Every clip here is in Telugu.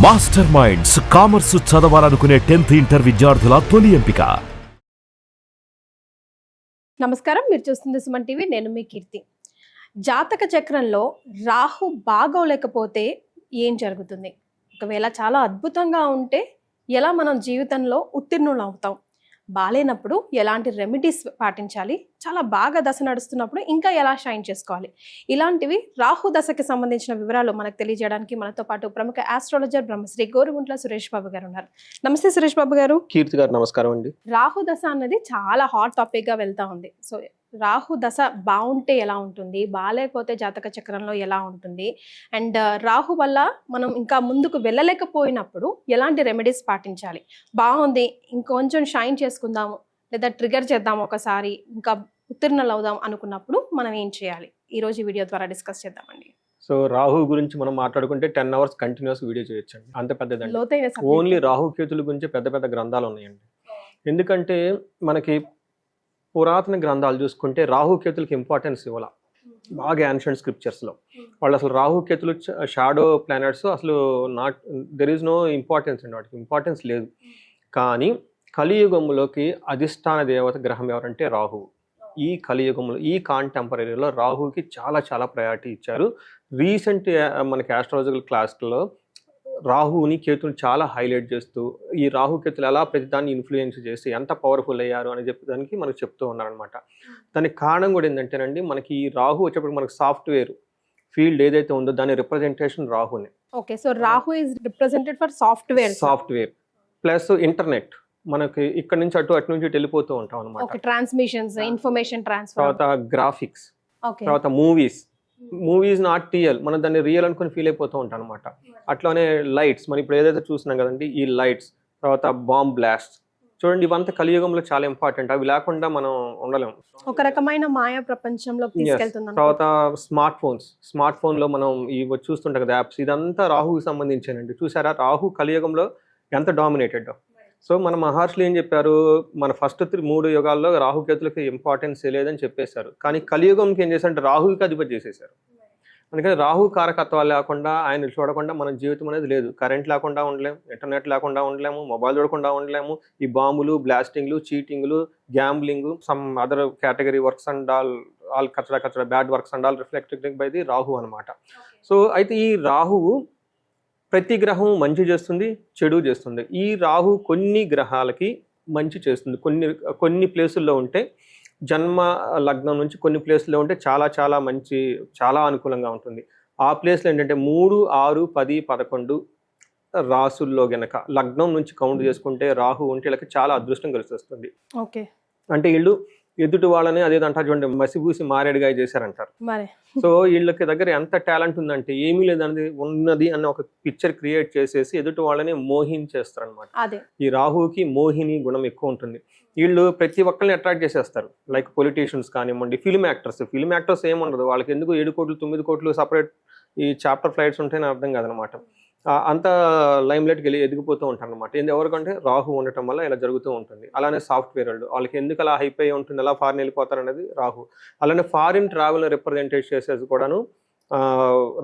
మాస్టర్ మైండ్స్ కామర్స్ చదవాలనుకునే 10th ఇంటర్ విద్యార్థుల తొలి ఎంపిక. నమస్కారం, మీరు చూస్తుంది సుమన్ టీవీ. నేను మీ కీర్తి. జాతక చక్రంలో రాహు బాగోలేకపోతే ఏం జరుగుతుంది? ఒకవేళ చాలా అద్భుతంగా ఉంటే ఎలా మనం జీవితంలో ఉత్తీర్ణులు అవుతాం? బాలేనప్పుడు ఎలాంటి రెమెడీస్ పాటించాలి? చాలా బాగా దశ నడుస్తున్నప్పుడు ఇంకా ఎలా షైన్ చేసుకోవాలి? ఇలాంటివి రాహు దశకి సంబంధించిన వివరాలు మనకు తెలియజేయడానికి మనతో పాటు ప్రముఖ ఆస్ట్రాలజర్ బ్రహ్మశ్రీ గోరుగుంట్ల సురేష్ బాబు గారు ఉన్నారు. నమస్తే సురేష్ బాబు గారు. కీర్తి గారు నమస్కారం అండి. రాహు దశ అన్నది చాలా హాట్ టాపిక్ గా వెళ్తా ఉంది. సో రాహు దశ బాగుంటే ఎలా ఉంటుంది, బాగాలేకపోతే జాతక చక్రంలో ఎలా ఉంటుంది, అండ్ రాహు వల్ల మనం ఇంకా ముందుకు వెళ్ళలేకపోయినప్పుడు ఎలాంటి రెమెడీస్ పాటించాలి? బాగుంది, ఇంకొంచెం షైన్ చేసుకుందాము లేదా ట్రిగర్ చేద్దాం, ఒకసారి ఇంకా ఉత్తీర్ణులు అవుదాం అనుకున్నప్పుడు మనం ఏం చేయాలి? ఈ రోజు వీడియో ద్వారా డిస్కస్ చేద్దామండి. సో రాహు గురించి మనం మాట్లాడుకుంటే 10 hours కంటిన్యూస్ వీడియో చేయొచ్చండి. అంత పెద్దదండి. లోతైన ఓన్లీ రాహు కేతుల గురించి పెద్ద పెద్ద గ్రంథాలు ఉన్నాయండి. ఎందుకంటే మనకి పురాతన గ్రంథాలు చూసుకుంటే రాహు కేతులకి ఇంపార్టెన్స్ ఇవ్వాల బాగా యాన్షియంట్ స్క్రిప్చర్స్లో. వాళ్ళు అసలు రాహు కేతులు షాడో ప్లానెట్స్, అసలు దెర్ ఈజ్ నో ఇంపార్టెన్స్ అండి, వాటికి ఇంపార్టెన్స్ లేదు. కానీ కలియుగంలోకి అధిష్టాన దేవత గ్రహం ఎవరంటే రాహువు. ఈ కలియుగంలో ఈ కాంటెంపరీలో రాహుకి చాలా చాలా ప్రయారిటీ ఇచ్చారు. రీసెంట్ మనకి ఆస్ట్రాలజికల్ క్లాస్లో రాహుని కేతుని చాలా హైలైట్ చేస్తూ ఈ రాహు కేతులు ఎలా ప్రతిదాన్ని ఇన్ఫ్లుయెన్స్ చేసి ఎంత పవర్ఫుల్ అయ్యారు అని చెప్పడానికి మనకు చెప్తూ ఉన్నారనమాట. దానికి కారణం కూడా ఏంటంటేనండి, మనకి ఈ రాహు వచ్చేప్పుడు మనకి సాఫ్ట్వేర్ ఫీల్డ్ ఏదైతే ఉందో దాని రిప్రజెంటేషన్ రాహుని. Okay, so Rahu is represented for software plus internet. మనకి ఇక్కడ నుంచి అటు నుంచి వెళ్ళిపోతూ ఉంటాం అనమాట. ట్రాన్స్మిషన్స్, ఇన్ఫర్మేషన్ ట్రాన్స్ఫర్, తర్వాత గ్రాఫిక్స్, తర్వాత మూవీస్ నాట్ రియల్, మనం దాన్ని రియల్ అనుకుని ఫీల్ అయిపోతూ ఉంటాం అనమాట. అట్లానే లైట్స్, మనం ఇప్పుడు ఏదైతే చూస్తున్నాం కదండి, ఈ లైట్స్, తర్వాత బాంబ్ బ్లాస్ట్, చూడండి ఇవంతా కలియుగంలో చాలా ఇంపార్టెంట్. అవి లేకుండా మనం ఉండలేము. ఒక రకమైన మాయా ప్రపంచంలో తీసుకెళ్తున్నాం. తర్వాత స్మార్ట్ ఫోన్ లో మనం ఇవి చూస్తుంటాం కదా యాప్స్, ఇదంతా రాహుకి సంబంధించేనండి. చూసారా రాహు కలియుగంలో ఎంత డామినేటెడ్. సో మన మహర్షులు ఏం చెప్పారు, మన ఫస్ట్ 3 యుగాల్లో రాహుకేతులకి ఇంపార్టెన్స్ లేదని చెప్పేశారు. కానీ కలియుగంకి ఏం చేశారంటే రాహుకి అధిపతి చేసేసారు. అందుకని రాహు కారకత్వాలు లేకుండా, ఆయన చూడకుండా మన జీవితం అనేది లేదు. కరెంట్ లేకుండా ఉండలేము, ఇంటర్నెట్ లేకుండా ఉండలేము, మొబైల్ చూడకుండా ఉండలేము. ఈ బాంబులు, బ్లాస్టింగ్లు, చీటింగ్లు, gambling, some other category works and all కచ్చడా bad works and all reflected by the Rahu అనమాట. సో అయితే ఈ రాహువు ప్రతి గ్రహం మంచి చేస్తుంది, చెడు చేస్తుంది. ఈ రాహు కొన్ని గ్రహాలకి మంచి చేస్తుంది. కొన్ని ప్లేసుల్లో ఉంటే, జన్మ లగ్నం నుంచి కొన్ని ప్లేసుల్లో ఉంటే చాలా చాలా మంచి, చాలా అనుకూలంగా ఉంటుంది. ఆ ప్లేస్లో ఏంటంటే 3, 6, 10, 11 రాసుల్లో గనక లగ్నం నుంచి కౌంట్ చేసుకుంటే రాహు ఉంటే వీళ్ళకి చాలా అదృష్టం కలిసి వస్తుంది. ఓకే, అంటే వీళ్ళు ఎదుటి వాళ్ళని అదేదంటారు చూడండి, మసిపూసి మారేడుగాయ చేశారంటారు. సో వీళ్ళకి దగ్గర ఎంత టాలెంట్ ఉందంటే ఏమీ లేదన్నది ఉన్నది అన్న ఒక పిక్చర్ క్రియేట్ చేసేసి ఎదుటి వాళ్ళని మోహించేస్తారు అనమాట. ఈ రాహుకి మోహిని గుణం ఎక్కువ ఉంటుంది. వీళ్ళు ప్రతి ఒక్కరిని అట్రాక్ట్ చేసేస్తారు. లైక్ పొలిటీషియన్స్ కానివ్వండి, ఫిల్మ్ యాక్టర్స్ ఏముండదు వాళ్ళకి. ఎందుకు 7 కోట్లు 9 కోట్లు సపరేట్ ఈ చాప్టర్ ఫ్లైట్స్ ఉంటేనే అర్థం కాదనమాట. అంత లైమ్ లైట్కి వెళ్ళి ఎదిగిపోతూ ఉంటారు అనమాట. ఎవరికంటే రాహు ఉండటం వల్ల ఇలా జరుగుతూ ఉంటుంది. అలానే సాఫ్ట్వేర్ వాళ్ళకి ఎందుకు అలా హైప్ అయ్యి ఉంటుంది, ఎలా ఫారిన్ వెళ్ళిపోతారు అనేది రాహు. అలానే ఫారిన్ ట్రావెల్ రిప్రజెంటేట్ చేసేది కూడాను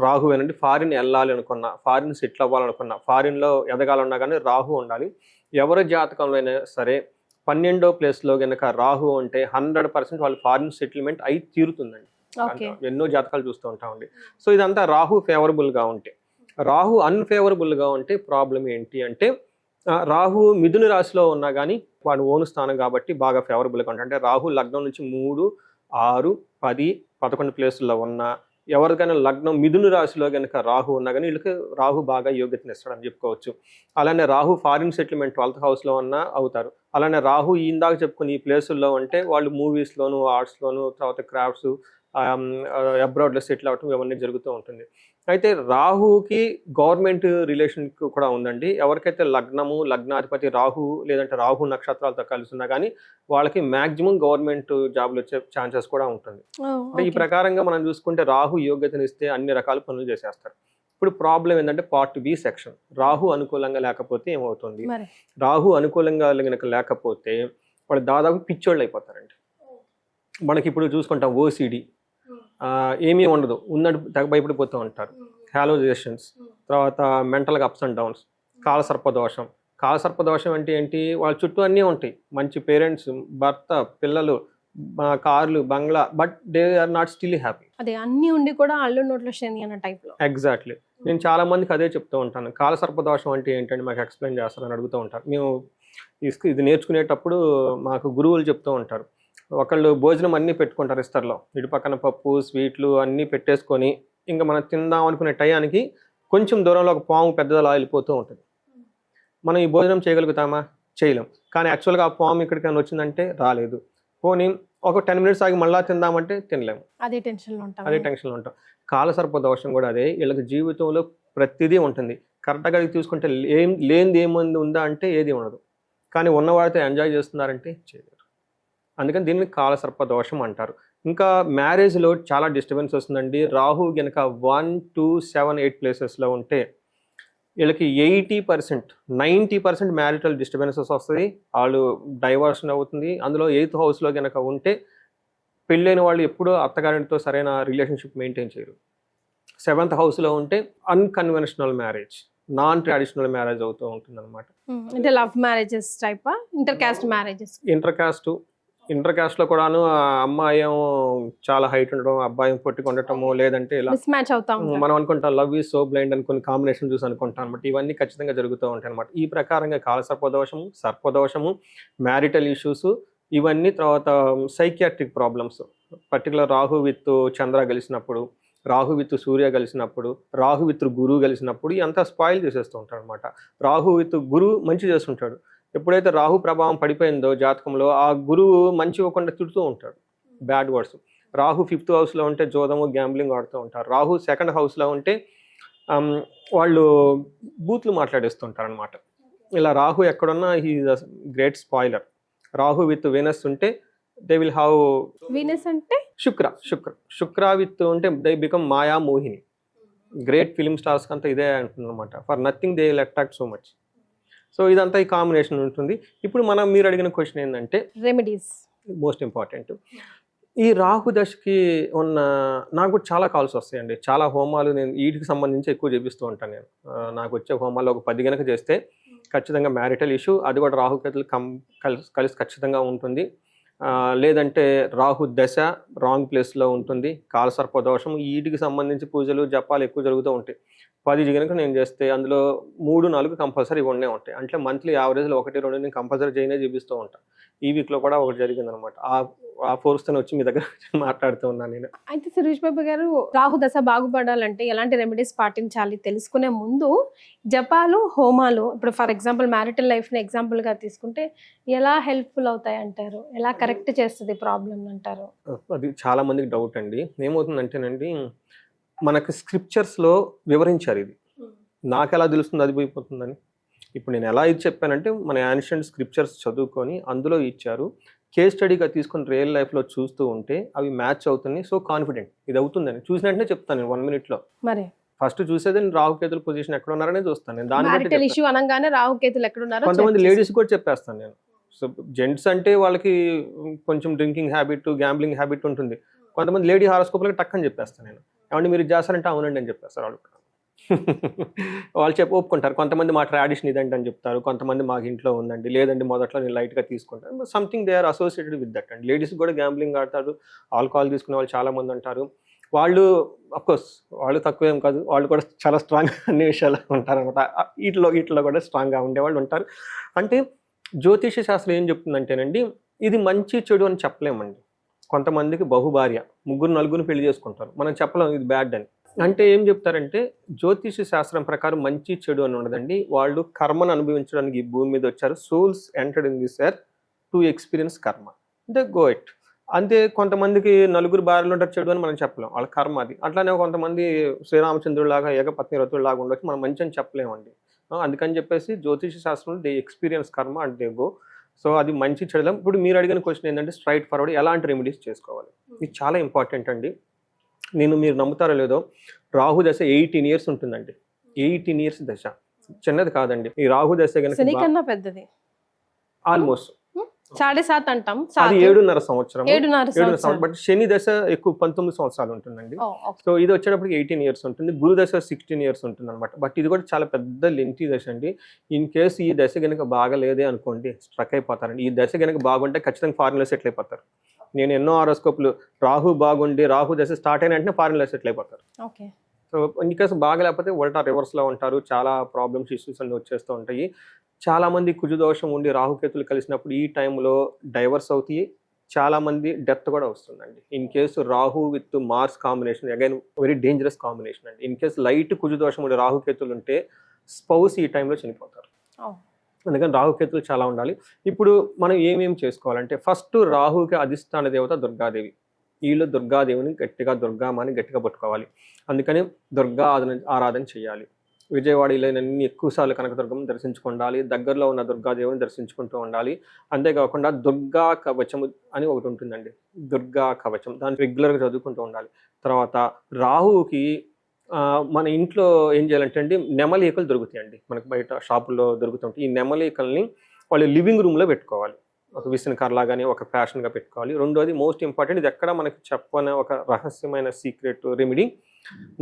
రాహు ఏనండి. ఫారిన్ వెళ్ళాలి అనుకున్నా, ఫారిన్ సెటిల్ అవ్వాలనుకున్నా, ఫారిన్లో ఎదగాలన్నా కానీ రాహు ఉండాలి. ఎవరి జాతకంలో అయినా సరే 12వ ప్లేస్లో కనుక రాహు ఉంటే 100% వాళ్ళు ఫారిన్ సెటిల్మెంట్ అయి తీరుతుందండి. ఎన్నో జాతకాలు చూస్తూ ఉంటామండి. సో ఇదంతా రాహు ఫేవరబుల్గా ఉంటే. రాహు అన్ఫేవరబుల్గా ఉంటే ప్రాబ్లం ఏంటి అంటే, రాహు మిథున రాశిలో ఉన్నా కానీ వాడు ఓను స్థానం కాబట్టి బాగా ఫేవరబుల్గా ఉంటాయి. అంటే రాహు లగ్నం నుంచి 3, 6, 10, 11 ప్లేసుల్లో ఉన్నా, ఎవరికైనా లగ్నం మిథున రాశిలో కనుక రాహు ఉన్నా కానీ వీళ్ళకి రాహు బాగా యోగ్యతను ఇస్తాడని చెప్పుకోవచ్చు. అలానే రాహు ఫారిన్ సెటిల్మెంట్ 12th హౌస్లో ఉన్నా అవుతారు. అలానే రాహు ఇందాక చెప్పుకుని ఈ ప్లేసుల్లో ఉంటే వాళ్ళు మూవీస్లోను, ఆర్ట్స్లోను, తర్వాత క్రాఫ్ట్స్, అబ్రాడ్లో సెటిల్ అవటం ఇవన్నీ జరుగుతూ ఉంటుంది. అయితే రాహుకి గవర్నమెంట్ రిలేషన్ కూడా ఉందండి. ఎవరికైతే లగ్నాధిపతి రాహు లేదంటే రాహు నక్షత్రాలతో కలిసి ఉన్నా కానీ వాళ్ళకి మ్యాక్సిమం గవర్నమెంట్ జాబ్లు వచ్చే ఛాన్సెస్ కూడా ఉంటుంది. అంటే ఈ ప్రకారంగా మనం చూసుకుంటే రాహు యోగ్యతనిస్తే అన్ని రకాల పనులు చేసేస్తారు. ఇప్పుడు ప్రాబ్లం ఏంటంటే పార్ట్ బి సెక్షన్. రాహు అనుకూలంగా లేకపోతే ఏమవుతుంది? రాహు అనుకూలంగా లేకపోతే వాళ్ళు దాదాపు పిచ్చోళ్ళు అయిపోతారండి. మనకి ఇప్పుడు చూసుకుంటాం ఓసిడి, ఏమీ ఉండదు, ఉన్నట్టు తెగ భయపడిపోతూ ఉంటారు. హాలోజేషన్స్, తర్వాత మెంటల్గా అప్స్ అండ్ డౌన్స్, కాలసర్పదోషం. కాలసర్పదోషం అంటే ఏంటి, వాళ్ళ చుట్టూ అన్నీ ఉంటాయి, మంచి పేరెంట్స్, భర్త, పిల్లలు, కార్లు, బంగ్లా, but they are not still happy. అదే అన్ని ఉండి కూడా అల్లు నోట్లో శని అన్న టైప్ లో. ఎగ్జాక్ట్లీ. నేను చాలా మందికి అదే చెప్తూ ఉంటాను, కాలసర్పదోషం అంటే ఏంటంటే మాకు ఎక్స్ప్లెయిన్ చేస్తారని అడుగుతూ ఉంటారు. మేము ఇది నేర్చుకునేటప్పుడు మాకు గురువులు చెప్తూ ఉంటారు, ఒకళ్ళు భోజనం అన్నీ పెట్టుకుంటారు ఇస్తర్లో, ఇటు పక్కన పప్పు, స్వీట్లు అన్నీ పెట్టేసుకొని ఇంకా మనం తిందాం అనుకునే టయానికి కొంచెం దూరంలో ఒక పాము పెద్దలా వెళ్ళిపోతూ ఉంటుంది. మనం ఈ భోజనం చేయగలుగుతామా? చేయలేం. కానీ యాక్చువల్గా ఆ పాము ఇక్కడికైనా వచ్చిందంటే రాలేదు. పోనీ ఒక 10 minutes ఆగి మళ్ళీ తిందామంటే తినలేము. అదే టెన్షన్లో ఉంటాం. కాలసర్పదోషం కూడా అదే. వీళ్ళకి జీవితంలో ప్రతిదీ ఉంటుంది. కరెక్ట్గా చూసుకుంటే లేనిది ఏముంది ఉందా అంటే ఏది ఉండదు. కానీ ఉన్నవాడితో ఎంజాయ్ చేస్తున్నారంటే చేయలేరు. అందుకని దీన్ని కాలసర్పదోషం అంటారు. ఇంకా మ్యారేజ్లో చాలా డిస్టర్బెన్స్ వస్తుందండి. రాహు కనుక 1, 2, 7, 8 ప్లేసెస్లో ఉంటే వీళ్ళకి 80%, 90% మ్యారిటల్ డిస్టర్బెన్సెస్ వస్తుంది. వాళ్ళు డైవర్షన్ అవుతుంది. అందులో 8th హౌస్లో కనుక ఉంటే పెళ్ళైన వాళ్ళు ఎప్పుడూ అత్తగారితో సరైన రిలేషన్షిప్ మెయింటైన్ చేయరు. 7th హౌస్లో ఉంటే unconventional marriage, non traditional marriage అవుతూ ఉంటుంది అనమాట. అంటే love marriages type, inter caste marriages. Inter కాస్ట్లో కూడాను అమ్మాయి ఏమో చాలా హైట్ ఉండడం, అబ్బాయి పొట్టిగా ఉండటము, లేదంటే ఇలా మిస్మ్యాచ్ అవుతాం. మనం అనుకుంటాం లవ్ ఈజ్ సో బ్లైండ్ అని కొన్ని కాంబినేషన్ చూసి అనుకుంటాం అనమాట. ఇవన్నీ ఖచ్చితంగా జరుగుతూ ఉంటాయి అనమాట. ఈ ప్రకారంగా కాలసర్పదోషము, సర్పదోషము, మ్యారిటల్ ఇష్యూస్ ఇవన్నీ, తర్వాత psychiatric problems, particular Rahu with Chandra కలిసినప్పుడు, రాహు విత్ సూర్య కలిసినప్పుడు, రాహు విత్ గురువు కలిసినప్పుడు ఇదంతా స్పాయిల్ చేసేస్తూ ఉంటాడు అనమాట. రాహు విత్ గురువు మంచి చేస్తుంటాడు. ఎప్పుడైతే రాహు ప్రభావం పడిపోయిందో జాతకంలో ఆ గురువు మంచి ఇవ్వకుండా తిడుతూ ఉంటాడు, బ్యాడ్ వర్డ్స్. రాహు 5th హౌస్లో ఉంటే జోదము, గ్యాంబ్లింగ్ ఆడుతూ ఉంటారు. రాహు 2nd హౌస్లో ఉంటే వాళ్ళు బూతులు మాట్లాడేస్తుంటారు అనమాట. ఇలా రాహు ఎక్కడున్నా he is a great spoiler. Rahu with Venus ఉంటే దే విల్ హ్యావ్, వీనస్ అంటే శుక్ర విత్ ఉంటే they become Maya Mohini. Great film stars అంతా ఇదే అంటుంది అనమాట. For nothing they will attract so much. So ఇదంతా ఈ కాంబినేషన్ ఉంటుంది. ఇప్పుడు మీరు అడిగిన క్వశ్చన్ ఏంటంటే రెమెడీస్, మోస్ట్ ఇంపార్టెంట్. ఈ రాహు దశకి ఉన్న నాకు చాలా కాల్స్ వస్తాయండి, చాలా హోమాలు నేను వీటికి సంబంధించి ఎక్కువ చేపిస్తూ ఉంటాను. నేను నాకు వచ్చే హోమాల్లో ఒక 10 గనక చేస్తే ఖచ్చితంగా మ్యారిటల్ ఇష్యూ, అది కూడా రాహుకేతులు కలిసి ఖచ్చితంగా ఉంటుంది. లేదంటే రాహు దశ రాంగ్ ప్లేస్లో ఉంటుంది, కాలసర్పదోషం, వీటికి సంబంధించి పూజలు జపాలు ఎక్కువ జరుగుతూ ఉంటాయి. 10 కనుక నేను చేస్తే అందులో 3, 4 కంపల్సరీ ఉండే ఉంటాయి. అంటే మంత్లీ యావరేజ్లో 1, 2 నేను కంపల్సరీ చూపిస్తూ ఉంటాను. ఈ వీక్లో కూడా ఒకటి జరిగింది అనమాట. ఆ ఫోర్స్తో వచ్చి మీ దగ్గర మాట్లాడుతూ ఉన్నాను నేను. అయితే సురేష్ బాబు గారు, రాహు దశ బాగుపడాలంటే ఎలాంటి రెమెడీస్ పాటించాలి తెలుసుకునే ముందు జపాలు, హోమాలు, ఇప్పుడు ఫర్ ఎగ్జాంపుల్ మ్యారిటల్ లైఫ్ని ఎగ్జాంపుల్గా తీసుకుంటే ఎలా హెల్ప్ఫుల్ అవుతాయి అంటారు, ఎలా కరెక్ట్ చేస్తుంది ప్రాబ్లం అంటారు? అది చాలా మందికి డౌట్ అండి. ఏమవుతుందంటేనండి, మనకు స్క్రిప్చర్స్లో వివరించారు. ఇది నాకు ఎలా తెలుస్తుంది అది పోయిపోతుందని. ఇప్పుడు నేను ఎలా ఇది చెప్పానంటే మన యాన్షియంట్ స్క్రిప్చర్స్ చదువుకొని అందులో ఇచ్చారు, కేస్ స్టడీగా తీసుకొని రియల్ లైఫ్లో చూస్తూ ఉంటే అవి మ్యాచ్ అవుతున్నాయి. సో కాన్ఫిడెంట్ ఇది అవుతుందని చూసిన వెంటనే చెప్తాను నేను 1 minute. మరి ఫస్ట్ చూసేది రాహుకేతుల పొజిషన్ ఎక్కడ ఉన్నారనే చూస్తాను నేను. దాని ఇష్యూ అనగానే రాహుకేతులు ఎక్కడ ఉన్నారు కొంతమంది లేడీస్ కూడా చెప్పేస్తాను నేను. సో జెంట్స్ అంటే వాళ్ళకి కొంచెం డ్రింకింగ్ హ్యాబిట్, గ్యాంబ్లింగ్ హ్యాబిట్ ఉంటుంది. కొంతమంది లేడీ హారోస్కోప్లకి టక్కని చెప్పేస్తాను నేను. ఏమంటే మీరు చేస్తారంటే అవునండి అని చెప్పేస్తారు వాళ్ళు. వాళ్ళు ఒప్పుకుంటారు. కొంతమంది మా ట్రాడిషన్ ఇదండి అని చెప్తారు, కొంతమంది మాకు ఇంట్లో ఉందండి, లేదండి మొదట్లో నేను లైట్గా తీసుకుంటాను. Something they are associated with that అండి. లేడీస్ కూడా గ్యాంబ్లింగ్ ఆడతారు, ఆల్కహాల్ తీసుకునే వాళ్ళు చాలా మంది ఉంటారు. వాళ్ళు అఫ్కోర్స్ వాళ్ళు తక్కువేం కాదు, వాళ్ళు కూడా చాలా స్ట్రాంగ్గా అన్ని విషయాలు ఉంటారనమాట. వీటిలో కూడా స్ట్రాంగ్గా ఉండేవాళ్ళు ఉంటారు. అంటే జ్యోతిష శాస్త్రం ఏం చెప్తుందంటేనండి, ఇది మంచి చెడు అని చెప్పలేమండి. కొంతమందికి బహుభార్య 3, 4 పెళ్లి చేసుకుంటారు, మనం చెప్పలేం ఇది బ్యాడ్ అని. అంటే ఏం చెప్తారంటే జ్యోతిష శాస్త్రం ప్రకారం మంచి చెడు అని ఉండదండి. వాళ్ళు కర్మను అనుభవించడానికి ఈ భూమి మీద వచ్చారు. Souls entered in this earth to experience కర్మ, దే గో ఇట్. అంతే. కొంతమందికి 4 భార్యలు ఉంటారు చెడు అని మనం చెప్పలేం, వాళ్ళ కర్మ అది. అట్లానే కొంతమంది శ్రీరామచంద్రులాగా ఏకపత్ని రతుల్లాగా ఉండొచ్చు, మనం మంచి అని చెప్పలేమండి. అందుకని చెప్పేసి జ్యోతిష శాస్త్రంలో దే ఎక్స్పీరియన్స్ కర్మ అండ్ దే గో. సో అది మంచి చెడు. ఇప్పుడు మీరు అడిగిన క్వశ్చన్ ఏంటంటే స్ట్రైట్ ఫార్వర్డ్ ఎలాంటి రెమెడీస్ చేసుకోవాలి, ఇది చాలా ఇంపార్టెంట్ అండి. మీరు నమ్ముతారో లేదో, రాహు దశ 18 years ఉంటుందండి. 18 years దశ చిన్నది కాదండి. ఈ రాహు దశ కనుక పెద్దది, ఆల్మోస్ట్ 7.5 అంటాం, అది 7.5 సంవత్సరం. 7.5 సంవత్సరం. బట్ శని దశ ఎక్కువ 19 సంవత్సరాలు ఉంటుందండి. సో ఇది వచ్చేటప్పటికి 18 ఇయర్స్ ఉంటుంది. గురు దశ 16 ఇయర్స్ ఉంటుంది అనమాట. బట్ ఇది కూడా చాలా పెద్ద లెంతీ దశ అండి. ఇన్ కేసు ఈ దశ కనుక బాగలేదే అనుకోండి, స్ట్రక్ అయిపోతారండి. ఈ దశ కనుక బాగుంటే ఖచ్చితంగా ఫారిన్లో సెటిల్ అయిపోతారు. నేను ఎన్నో హారోస్కోప్లు రాహు బాగుండి రాహు దశ స్టార్ట్ అయిన వెంటనే ఫారిన్లో సెటిల్ అయిపోతారు. సో ఇన్ కేసు బాగలేకపోతే ఉల్టా రివర్స్లో ఉంటారు. చాలా ప్రాబ్లమ్స్, ఇష్యూస్ అన్ని వచ్చేస్తూ ఉంటాయి. చాలా మంది కుజుదోషం ఉండి రాహుకేతులు కలిసినప్పుడు ఈ టైంలో డైవర్స్ అవుతాయి. చాలా మంది డెత్ కూడా వస్తుందండి. In case Rahu with Mars combination again very dangerous combination అండి. ఇన్ కేసు లైట్ కుజుదోషం ఉండి రాహుకేతులు ఉంటే స్పౌస్ ఈ టైంలో చనిపోతారు. అందుకని రాహుకేతులు చాలా ఉండాలి. ఇప్పుడు మనం ఏమేమి చేసుకోవాలంటే ఫస్ట్ రాహుకి అధిష్టాన దేవత దుర్గాదేవి. వీళ్ళు దుర్గాదేవిని గట్టిగా దుర్గామాని గట్టిగా పట్టుకోవాలి. అందుకని దుర్గా ఆరాధన చేయాలి. విజయవాడ ఇలాన్ని ఎక్కువసార్లు కనకదుర్గం దర్శించుకుండాలి. దగ్గరలో ఉన్న దుర్గాదేవిని దర్శించుకుంటూ ఉండాలి. అంతేకాకుండా దుర్గా కవచము అని ఒకటి ఉంటుందండి, దుర్గా కవచం, దాన్ని రెగ్యులర్గా చదువుకుంటూ ఉండాలి. తర్వాత రాహుకి మన ఇంట్లో ఏం చేయాలంటే అండి, నెమలీకలు దొరుకుతాయండి, మనకు బయట షాపుల్లో దొరుకుతుంటాయి. ఈ నెమలీకల్ని వాళ్ళు లివింగ్ రూమ్లో పెట్టుకోవాలి. ఒక విసనకర్లాగానే ఒక ఫ్యాషన్గా పెట్టుకోవాలి. రెండోది మోస్ట్ ఇంపార్టెంట్, ఇది ఎక్కడ మనకి చెప్పని ఒక రహస్యమైన సీక్రెట్ రెమెడీ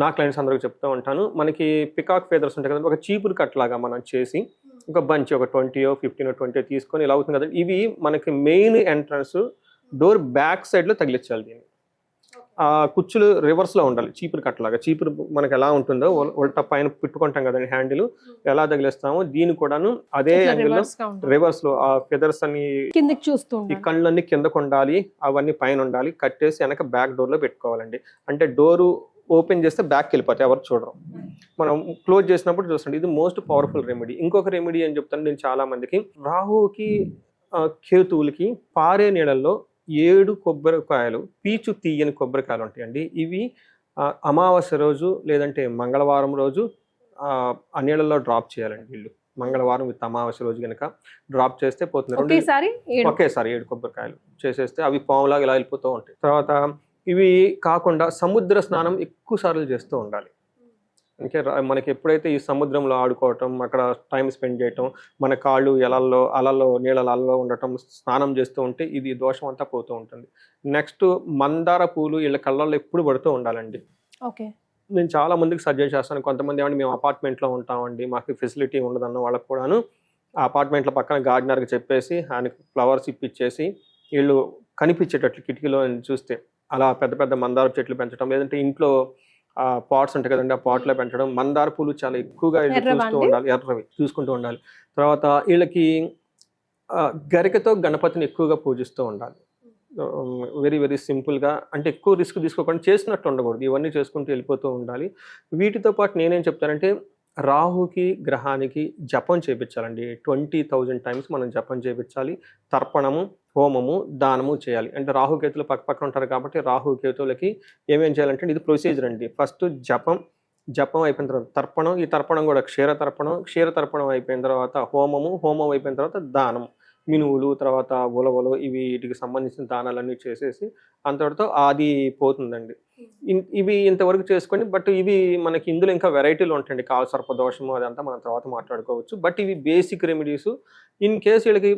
నా క్లయింట్స్ అందరికి చెప్తూ ఉంటాను. మనకి పికాక్ ఫెదర్స్ ఉంటాయి కదా, ఒక చీపురు కట్లాగా మనం చేసి ఒక బంచ్ ఒక 20 15 20 తీసుకొని ఇలా అవుతుంది కదండి. ఇవి మనకి మెయిన్ ఎంట్రన్స్ డోర్ బ్యాక్ సైడ్లో తగిలించాలి. దీన్ని ఆ కుచ్చులు రివర్స్లో ఉండాలి. చీపురు కట్టలాగా, చీపురు మనకి ఎలా ఉంటుందో ఉల్టా పైన పెట్టుకుంటాం కదండి హ్యాండిల్, ఎలా తగిలిస్తామో దీన్ని కూడాను అదే యాంగిల్లో రివర్స్లో ఆ ఫెదర్స్ అన్ని ఈ కళ్ళన్నీ కిందకు ఉండాలి, అవన్నీ పైన ఉండాలి. కట్టేసి వెనక బ్యాక్ డోర్లో పెట్టుకోవాలండి. అంటే డోరు ఓపెన్ చేస్తే బ్యాక్ వెళ్ళిపోతాయి, ఎవరు చూడరు. మనం క్లోజ్ చేసినప్పుడు చూస్తుంటే ఇది మోస్ట్ పవర్ఫుల్ రెమెడీ. ఇంకొక రెమెడీ అని చెప్తాను నేను చాలా మందికి, రాహుకి కేతువులకి పారే నీళ్ళల్లో 7 కొబ్బరికాయలు, పీచు తీయని కొబ్బరికాయలు ఉంటాయండి. ఇవి అమావాస్య రోజు లేదంటే మంగళవారం రోజు ఆ నీళ్ళల్లో డ్రాప్ చేయాలండి. వీళ్ళు మంగళవారం విత్ అమావాస్య రోజు కనుక డ్రాప్ చేస్తే పోతుంది. ఒకేసారి 7 కొబ్బరికాయలు చేసేస్తే అవి పాములాగా ఇలా వెళ్ళిపోతూ ఉంటాయి. తర్వాత ఇవి కాకుండా సముద్ర స్నానం ఎక్కువ సార్లు చేస్తూ ఉండాలి. అంటే మనకి ఎప్పుడైతే ఈ సముద్రంలో ఆడుకోవటం, అక్కడ టైం స్పెండ్ చేయటం, మన కాళ్ళు అలల్లో నీళ్ళలో ఉండటం, స్నానం చేస్తూ ఉంటే ఇది దోషం అంతా పోతూ ఉంటుంది. నెక్స్ట్ మందార పూలు వీళ్ళ కళ్ళల్లో ఎప్పుడు పడుతూ ఉండాలండి. నేను చాలా మందికి సజెస్ట్ చేస్తాను. కొంతమంది ఏమంటే మేము అపార్ట్మెంట్లో ఉంటామండి, మాకు ఫెసిలిటీ ఉండదన్న వాళ్ళకి కూడాను ఆ అపార్ట్మెంట్ల పక్కన గార్డెనర్కి చెప్పేసి ఆయనకి ఫ్లవర్స్ ఇప్పించేసి వీళ్ళు కనిపించేటట్లు కిటికీలో చూస్తే అలా పెద్ద పెద్ద మందార చెట్లు పెంచడం, లేదంటే ఇంట్లో పాట్స్ ఉంటాయి కదండి, ఆ పాట్లో పెంచడం. మందార పూలు చాలా ఎక్కువగా చూస్తూ ఉండాలి, ఎర్రవి చూసుకుంటూ ఉండాలి. తర్వాత వీళ్ళకి గరికతో గణపతిని ఎక్కువగా పూజిస్తూ ఉండాలి. వెరీ వెరీ సింపుల్గా, అంటే ఎక్కువ రిస్క్ తీసుకోకుండా చేసినట్టు ఉండకూడదు, ఇవన్నీ చేసుకుంటూ వెళ్ళిపోతూ ఉండాలి. వీటితో పాటు నేనేం చెప్తానంటే రాహుకి గ్రహానికి జపం చేయించాలండి. 20,000 టైమ్స్ మనం జపం చేయించాలి. తర్పణము, హోమము, దానము చేయాలి. అంటే రాహుకేతులు పక్కన ఉంటారు కాబట్టి రాహుకేతులకి ఏమేం చేయాలంటే ఇది ప్రొసీజర్ అండి. ఫస్ట్ జపం అయిపోయిన తర్వాత తర్పణం, ఈ తర్పణం కూడా క్షీరతర్పణం అయిపోయిన తర్వాత హోమం అయిపోయిన తర్వాత దానం, మినువులు, తర్వాత ఉలవలు, ఇవి వీటికి సంబంధించిన దానాలన్నీ చేసేసి అంతటితో అది పోతుందండి. ఇవి ఇంతవరకు చేసుకొని, బట్ ఇవి మనకి ఇందులో ఇంకా వెరైటీలు ఉంటాయండి. కాలసర్ప దోషము అదంతా మనం తర్వాత మాట్లాడుకోవచ్చు. బట్ ఇవి బేసిక్ రెమెడీస్. ఇన్ కేసు వీళ్ళకి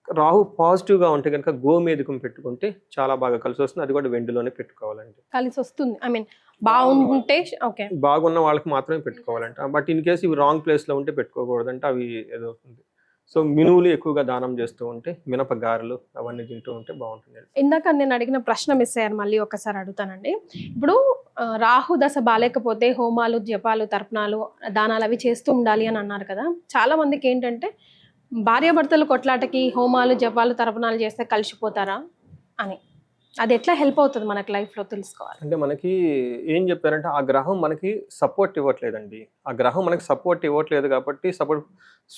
రాహు పాజిటివ్గా ఉంటే కనుక గోమేధికం పెట్టుకుంటే చాలా బాగా కలిసి వస్తుంది. అది కూడా వెండిలోనే పెట్టుకోవాలండి, కలిసి వస్తుంది. ఐ మీన్ బాగుంటే బాగున్న వాళ్ళకి మాత్రమే పెట్టుకోవాలంట. బట్ ఇన్ కేసు ఇవి రాంగ్ ప్లేస్లో ఉంటే పెట్టుకోకూడదంటే అవి ఏదో అవుతుంది. సో మినువులు ఎక్కువగా దానం చేస్తూ ఉంటే, మినప గారెలు అవన్నీ తింటూ ఉంటే బాగుంటుంది. ఇందాక నేను అడిగిన ప్రశ్న మిస్ అయ్యారు, మళ్ళీ ఒకసారి అడుగుతానండి. ఇప్పుడు రాహు దశ బాలేకపోతే హోమాలు, జపాలు, తర్పణాలు, దానాలు అవి చేస్తూ ఉండాలి అని అన్నారు కదా. చాలా మందికి ఏంటంటే భార్యాభర్తలు కొట్లాటకి హోమాలు, జపాలు, తర్పణాలు చేస్తే కలిసిపోతారా అని, అది ఎట్లా హెల్ప్ అవుతుంది మనకి లైఫ్లో తెలుసుకోవాలి. అంటే మనకి ఏం చెప్పారంటే ఆ గ్రహం మనకి సపోర్ట్ ఇవ్వట్లేదండి. ఆ గ్రహం మనకి సపోర్ట్ ఇవ్వట్లేదు కాబట్టి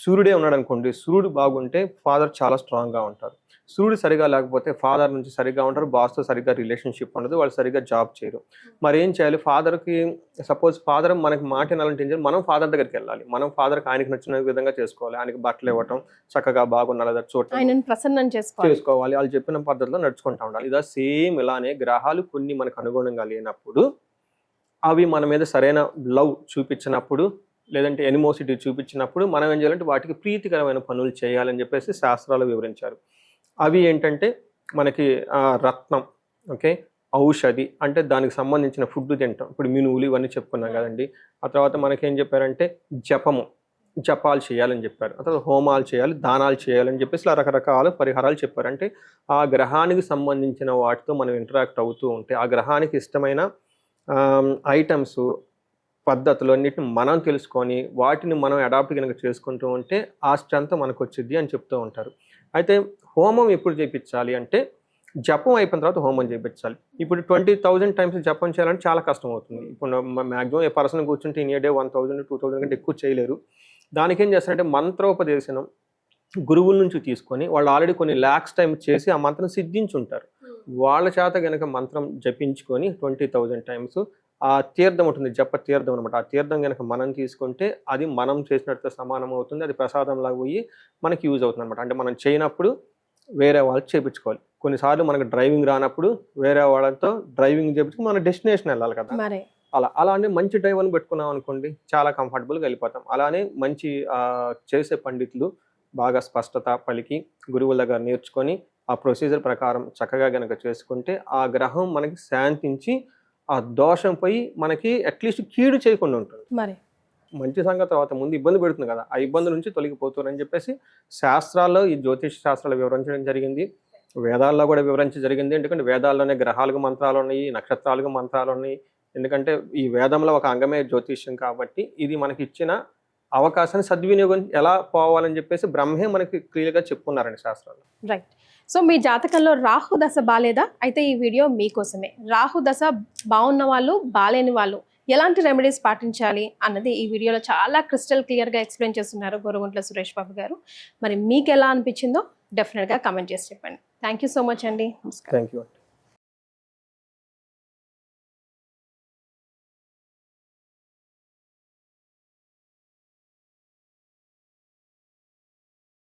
సూర్యుడే ఉన్నాడు అనుకోండి, సూర్యుడు బాగుంటే ఫాదర్ చాలా స్ట్రాంగ్గా ఉంటారు. సూర్యుడు సరిగా లేకపోతే ఫాదర్ నుంచి సరిగా ఉంటారు, బాస్తో సరిగ్గా రిలేషన్షిప్ ఉండదు, వాళ్ళు సరిగ్గా జాబ్ చేయరు. మరి ఏం చేయాలి? ఫాదర్కి సపోజ్ ఫాదర్ మనకి మాట వినాలంటే మనం ఫాదర్ దగ్గరికి వెళ్ళాలి. మనం ఫాదర్కి ఆయనకి నచ్చిన విధంగా చేసుకోవాలి. ఆయనకి బట్టలు ఇవ్వటం, చక్కగా బాగున్నా లేదా చూడటం, ప్రసన్నం చేసుకోవాలి. వాళ్ళు చెప్పిన పద్ధతిలో నడుచుకుంటూ ఉండాలి. ఇదా సేమ్ ఇలానే గ్రహాలు కొన్ని మనకు అనుగుణంగా లేనప్పుడు, అవి మన మీద సరైన లవ్ చూపించినప్పుడు, లేదంటే ఎనిమోసిటీ చూపించినప్పుడు మనం ఏం చేయాలంటే వాటికి ప్రీతికరమైన పనులు చేయాలని చెప్పేసి శాస్త్రాలు వివరించారు. అవి ఏంటంటే మనకి రత్నం, ఓకే, ఔషధి అంటే దానికి సంబంధించిన ఫుడ్ తింటాం. ఇప్పుడు మినువులు ఇవన్నీ చెప్పుకున్నాం కదండి. ఆ తర్వాత మనకేం చెప్పారంటే జపాలు చేయాలని చెప్పారు. ఆ తర్వాత హోమాలు చేయాలి, దానాలు చేయాలని చెప్పేసి ఇలా రకరకాల పరిహారాలు చెప్పారు. అంటే ఆ గ్రహానికి సంబంధించిన వాటితో మనం ఇంటరాక్ట్ అవుతూ ఉంటే ఆ గ్రహానికి ఇష్టమైన ఐటమ్స్, పద్ధతులు అన్నిటిని మనం తెలుసుకొని వాటిని మనం అడాప్ట్ కనుక చేసుకుంటూ ఉంటే ఆ స్ట్రెంత్ మనకు వచ్చింది అని చెప్తూ ఉంటారు. అయితే హోమం ఎప్పుడు చేయించాలి అంటే జపం అయిపోయిన తర్వాత హోమం చేయించాలి. ఇప్పుడు 20,000 టైమ్స్ జపం చేయాలంటే చాలా కష్టం అవుతుంది. ఇప్పుడు మ్యాక్సిమం ఏ పర్సన్ కూర్చుంటే ఇన్ ఏ డే 1,000 2,000 కంటే ఎక్కువ చేయలేరు. దానికి ఏం చేస్తారంటే మంత్రోపదేశనం గురువుల నుంచి తీసుకొని వాళ్ళు ఆల్రెడీ కొన్ని ల్యాక్స్ టైం చేసి ఆ మంత్రం సిద్ధించుంటారు. వాళ్ళ చేత కనుక మంత్రం జపించుకొని 20,000 టైమ్స్ ఆ తీర్థం ఉంటుంది, జప తీర్థం అనమాట. ఆ తీర్థం కనుక మనం తీసుకుంటే అది మనం చేసినట్టు సమానం అవుతుంది. అది ప్రసాదంలాగా పోయి మనకి యూజ్ అవుతుంది అనమాట. అంటే మనం చేయనప్పుడు వేరే వాళ్ళు చేయించుకోవాలి. కొన్నిసార్లు మనకు డ్రైవింగ్ రానప్పుడు వేరే వాళ్ళతో డ్రైవింగ్ చేయించుకుని మన డెస్టినేషన్ వెళ్ళాలి కదా. అలానే మంచి డ్రైవర్ని పెట్టుకున్నాం అనుకోండి చాలా కంఫర్టబుల్గా వెళ్ళిపోతాం. అలానే మంచి చేసే పండితులు బాగా స్పష్టత పలికి గురువుల దగ్గర నేర్చుకొని ఆ ప్రొసీజర్ ప్రకారం చక్కగా గనక చేసుకుంటే ఆ గ్రహం మనకి శాంతించి ఆ దోషం పోయి మనకి అట్లీస్ట్ కీడు చేయకుండా ఉంటుంది. మంచి సంగతి తర్వాత ముందు ఇబ్బంది పెడుతుంది కదా, ఆ ఇబ్బంది నుంచి తొలగిపోతారని చెప్పేసి శాస్త్రాల్లో ఈ జ్యోతిష శాస్త్రాలు వివరించడం జరిగింది. వేదాల్లో కూడా వివరించడం జరిగింది. ఎందుకంటే వేదాల్లోనే గ్రహాలకు మంత్రాలు ఉన్నాయి, నక్షత్రాలకు మంత్రాలు ఉన్నాయి. ఎందుకంటే ఈ వేదంలో ఒక అంగమే జ్యోతిష్యం కాబట్టి ఇది మనకి ఇచ్చిన అవకాశాన్ని సద్వినియోగం ఎలా పోవాలని చెప్పేసి బ్రహ్మే మనకి క్లియర్గా చెప్పుకున్నారండి శాస్త్రాలు. రైట్. సో మీ జాతకంలో రాహు దశ బాలేదా? అయితే ఈ వీడియో మీకోసమే. రాహు దశ బాగున్న వాళ్ళు, బాలేని వాళ్ళు ఎలాంటి రెమెడీస్ పాటించాలి అన్నది ఈ వీడియోలో చాలా క్రిస్టల్ క్లియర్గా ఎక్స్ప్లెయిన్ చేస్తున్నారు గోరుగుంట్ల సురేష్ బాబు గారు. మరి మీకు ఎలా అనిపించిందో డెఫినెట్గా కమెంట్ చేసి చెప్పండి. థ్యాంక్ యూ సో మచ్ అండి. నమస్కారం. Thank you.